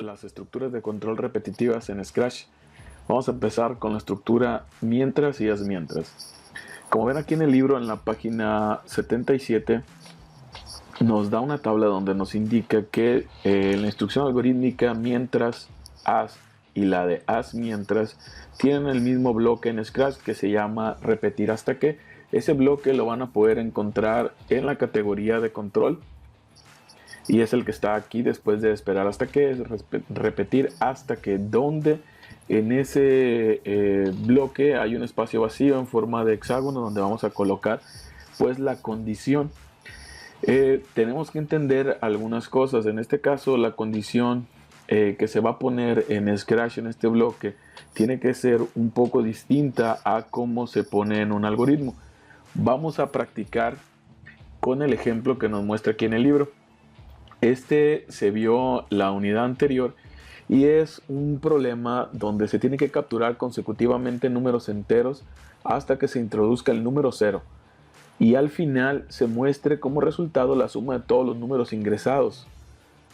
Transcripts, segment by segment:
las estructuras de control repetitivas en Scratch. Vamos a empezar con la estructura mientras y haz mientras. Como ven aquí en el libro, en la página 77, nos da una tabla donde nos indica que la instrucción algorítmica mientras, haz y la de haz mientras tienen el mismo bloque en Scratch que se llama repetir hasta que. Ese bloque lo van a poder encontrar en la categoría de control y es el que está aquí después de esperar hasta que, es repetir hasta que, donde en ese bloque hay un espacio vacío en forma de hexágono donde vamos a colocar pues la condición. Tenemos que entender algunas cosas. En este caso, la condición que se va a poner en Scratch en este bloque tiene que ser un poco distinta a cómo se pone en un algoritmo. Vamos a practicar con el ejemplo que nos muestra aquí en el libro. Este se vio la unidad anterior y es un problema donde se tiene que capturar consecutivamente números enteros hasta que se introduzca el número 0 y al final se muestre como resultado la suma de todos los números ingresados.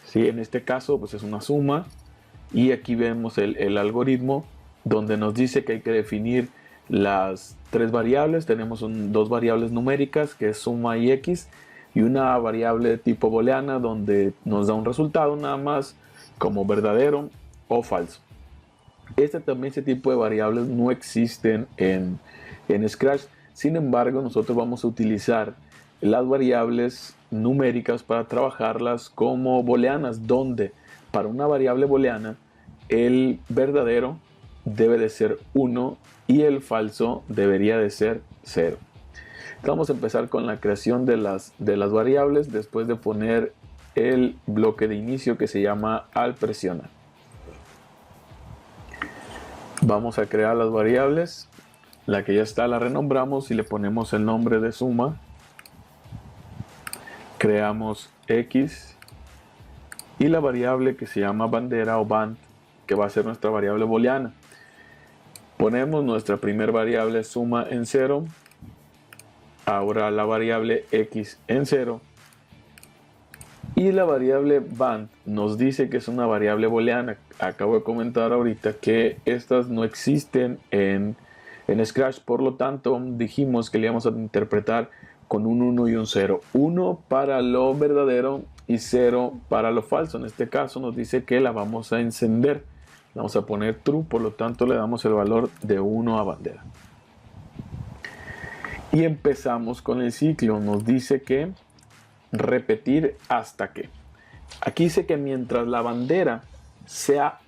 ¿Sí? En este caso pues es una suma y aquí vemos el algoritmo donde nos dice que hay que definir las tres variables. Tenemos dos variables numéricas que es suma y x y una variable de tipo booleana donde nos da un resultado nada más como verdadero o falso. Ese tipo de variables no existen en Scratch. Sin embargo, nosotros vamos a utilizar las variables numéricas para trabajarlas como booleanas, donde para una variable booleana el verdadero debe de ser 1 y el falso debería de ser 0. Vamos a empezar con la creación de las variables después de poner el bloque de inicio que se llama al presionar. Vamos a crear las variables. La que ya está la renombramos y le ponemos el nombre de suma. Creamos x y la variable que se llama bandera o band, que va a ser nuestra variable booleana. Ponemos nuestra primera variable suma en 0. Ahora la variable x en 0 y la variable band nos dice que es una variable booleana. Acabo de comentar ahorita que estas no existen en Scratch, por lo tanto dijimos que le íbamos a interpretar con un 1 y un 0. 1 para lo verdadero y 0 para lo falso. En este caso nos dice que la vamos a encender. Vamos a poner true, por lo tanto le damos el valor de 1 a bandera. Y empezamos con el ciclo. Nos dice que repetir hasta que. Aquí dice que mientras la bandera sea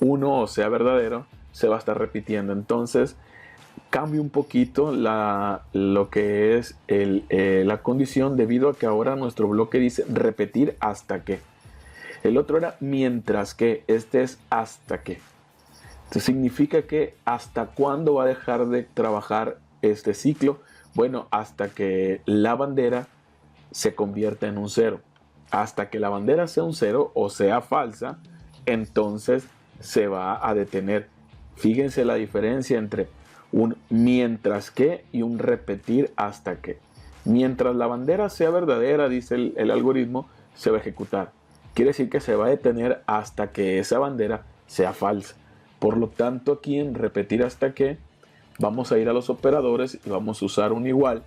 1 o sea verdadero, se va a estar repitiendo. Entonces cambia un poquito lo que es la condición, debido a que ahora nuestro bloque dice repetir hasta que. El otro era mientras que, este es hasta que. Esto significa que hasta cuándo va a dejar de trabajar este ciclo. Bueno, hasta que la bandera se convierta en un 0. Hasta que la bandera sea un 0 o sea falsa, entonces se va a detener. Fíjense la diferencia entre un mientras que y un repetir hasta que. Mientras la bandera sea verdadera, dice el algoritmo, se va a ejecutar. Quiere decir que se va a detener hasta que esa bandera sea falsa. Por lo tanto, aquí en repetir hasta que, vamos a ir a los operadores y vamos a usar un igual.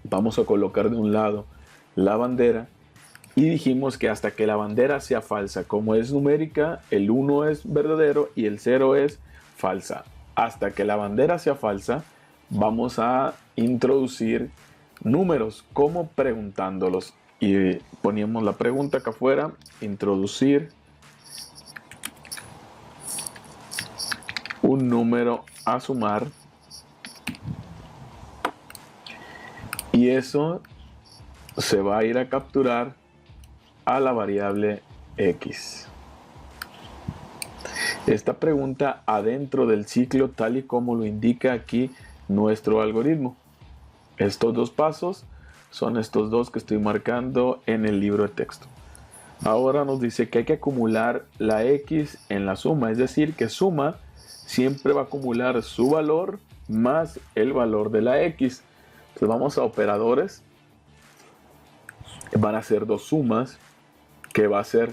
Vamos a colocar de un lado la bandera y dijimos que hasta que la bandera sea falsa. Como es numérica, el 1 es verdadero y el 0 es falsa. Hasta que la bandera sea falsa, vamos a introducir números como preguntándolos. Y poníamos la pregunta acá afuera, introducir un número a sumar. Y eso se va a ir a capturar a la variable x. Esta pregunta adentro del ciclo, tal y como lo indica aquí nuestro algoritmo. Estos dos pasos son estos dos que estoy marcando en el libro de texto. Ahora nos dice que hay que acumular la x en la suma, es decir, que suma siempre va a acumular su valor más el valor de la x. Entonces vamos a operadores. Van a ser dos sumas, que va a ser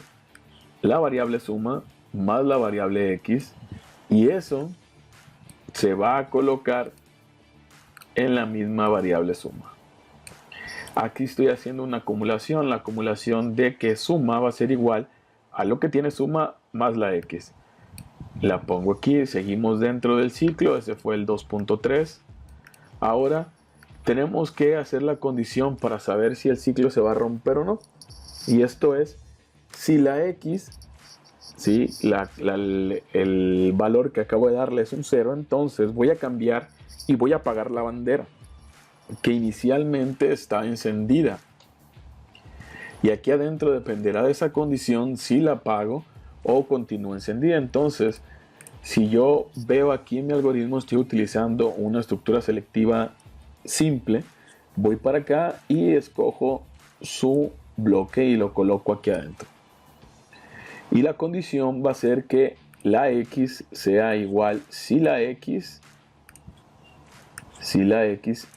la variable suma más la variable x, y eso se va a colocar en la misma variable suma. Aquí estoy haciendo una acumulación, la acumulación de que suma va a ser igual a lo que tiene suma más la x. La pongo aquí, seguimos dentro del ciclo, ese fue el 2.3. Ahora tenemos que hacer la condición para saber si el ciclo se va a romper o no. Y esto es, si la x, ¿sí? El valor que acabo de darle es un 0, entonces voy a cambiar y voy a apagar la bandera que inicialmente está encendida. Y aquí adentro dependerá de esa condición si la apago o continúa encendida. Entonces, si yo veo aquí en mi algoritmo, estoy utilizando una estructura selectiva simple, voy para acá y escojo su bloque y lo coloco aquí adentro. Y la condición va a ser que la x sea igual, si la x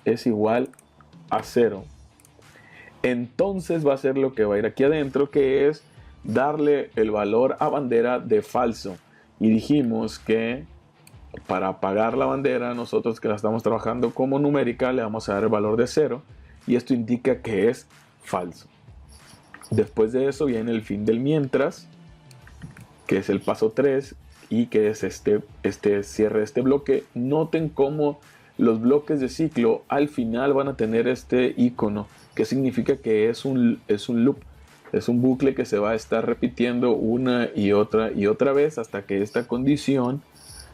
es igual a 0, entonces va a ser lo que va a ir aquí adentro, que es darle el valor a bandera de falso. Y dijimos que para apagar la bandera, nosotros que la estamos trabajando como numérica, le vamos a dar el valor de 0, y esto indica que es falso. Después de eso viene el fin del mientras, que es el paso 3, y que es este cierre de este bloque. Noten cómo los bloques de ciclo al final van a tener este icono, que significa que es un loop, es un bucle que se va a estar repitiendo una y otra vez hasta que esta condición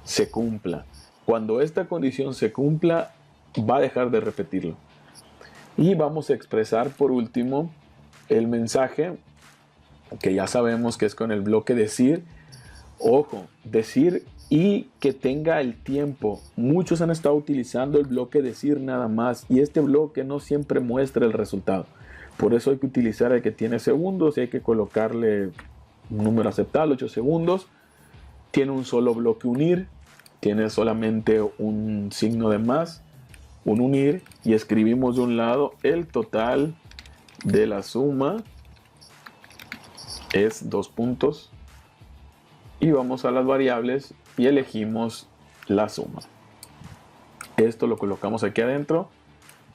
se cumpla. Cuando esta condición se cumpla, va a dejar de repetirlo. Y vamos a expresar por último el mensaje, que ya sabemos que es con el bloque decir. Ojo, decir y que tenga el tiempo. Muchos han estado utilizando el bloque decir nada más, y este bloque no siempre muestra el resultado. Por eso hay que utilizar el que tiene segundos y hay que colocarle un número aceptable, 8 segundos. Tiene un solo bloque unir, tiene solamente un signo de más, un unir, y escribimos de un lado el total de la suma es 2 puntos, y vamos a las variables y elegimos la suma. Esto lo colocamos aquí adentro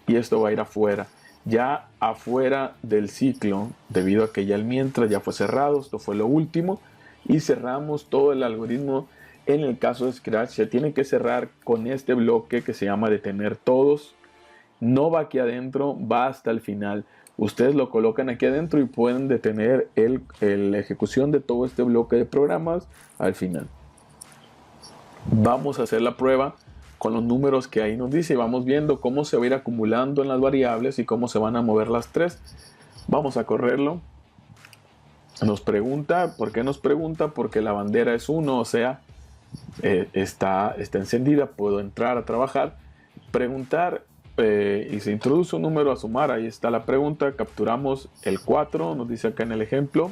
y esto va a ir afuera. Ya afuera del ciclo, debido a que ya el mientras ya fue cerrado, esto fue lo último, y cerramos todo el algoritmo. En el caso de Scratch se tiene que cerrar con este bloque que se llama detener todos. No va aquí adentro, va hasta el final. Ustedes lo colocan aquí adentro y pueden detener la ejecución de todo este bloque de programas al final. Vamos a hacer la prueba con los números que ahí nos dice, y vamos viendo cómo se va a ir acumulando en las variables y cómo se van a mover las tres. Vamos a correrlo. Nos pregunta, ¿por qué nos pregunta? Porque la bandera es 1, o sea, está encendida, puedo entrar a trabajar, preguntar, y se introduce un número a sumar. Ahí está la pregunta, capturamos el 4, nos dice acá en el ejemplo,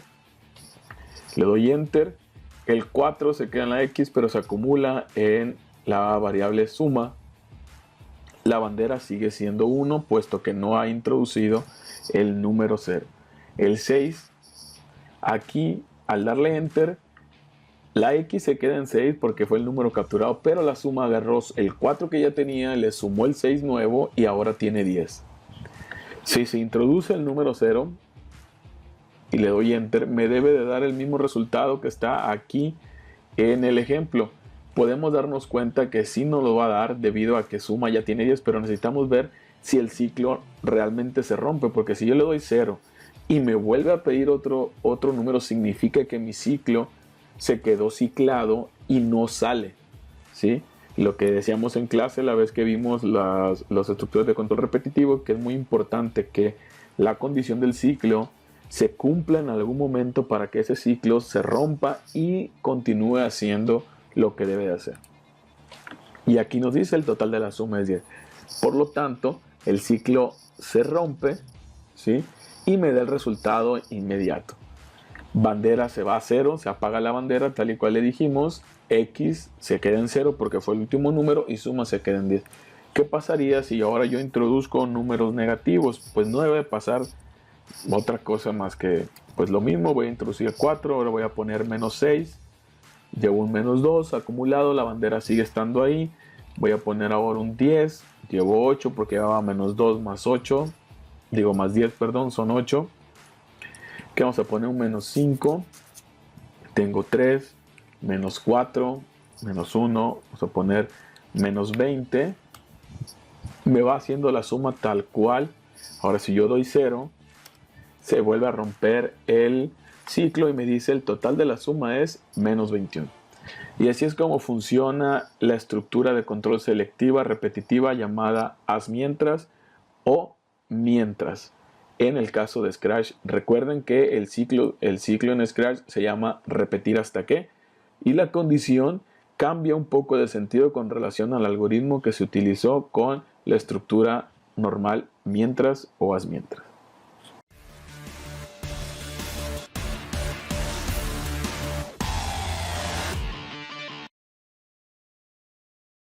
le doy enter, el 4 se queda en la X pero se acumula en la variable suma. La bandera sigue siendo 1 puesto que no ha introducido el número 0. El 6, aquí al darle enter, la X se queda en 6 porque fue el número capturado, pero la suma agarró el 4 que ya tenía, le sumó el 6 nuevo y ahora tiene 10. Si se introduce el número 0 y le doy enter, me debe de dar el mismo resultado que está aquí en el ejemplo. Podemos darnos cuenta que sí nos lo va a dar debido a que suma ya tiene 10, pero necesitamos ver si el ciclo realmente se rompe, porque si yo le doy 0 y me vuelve a pedir otro número, significa que mi ciclo se quedó ciclado y no sale, ¿sí? Lo que decíamos en clase la vez que vimos las estructuras de control repetitivo, que es muy importante que la condición del ciclo se cumpla en algún momento para que ese ciclo se rompa y continúe haciendo lo que debe de hacer. Y aquí nos dice el total de la suma es 10. Por lo tanto, el ciclo se rompe, ¿sí? Y me da el resultado inmediato. Bandera se va a 0, se apaga la bandera tal y cual le dijimos. X se queda en 0 porque fue el último número y suma se queda en 10. ¿Qué pasaría si ahora yo introduzco números negativos? Pues no debe pasar otra cosa más que pues lo mismo. Voy a introducir 4, ahora voy a poner menos 6, llevo un menos 2 acumulado, la bandera sigue estando ahí. Voy a poner ahora un 10, llevo 8 porque llevaba menos 2 más 8, digo más 10, perdón, son 8. Que vamos a poner un menos 5, tengo 3, menos 4, menos 1, vamos a poner menos 20. Me va haciendo la suma tal cual. Ahora si yo doy 0, se vuelve a romper el ciclo y me dice el total de la suma es menos 21. Y así es como funciona la estructura de control selectiva repetitiva llamada haz mientras o mientras. En el caso de Scratch, recuerden que el ciclo en Scratch se llama repetir hasta que, y la condición cambia un poco de sentido con relación al algoritmo que se utilizó con la estructura normal mientras o haz mientras.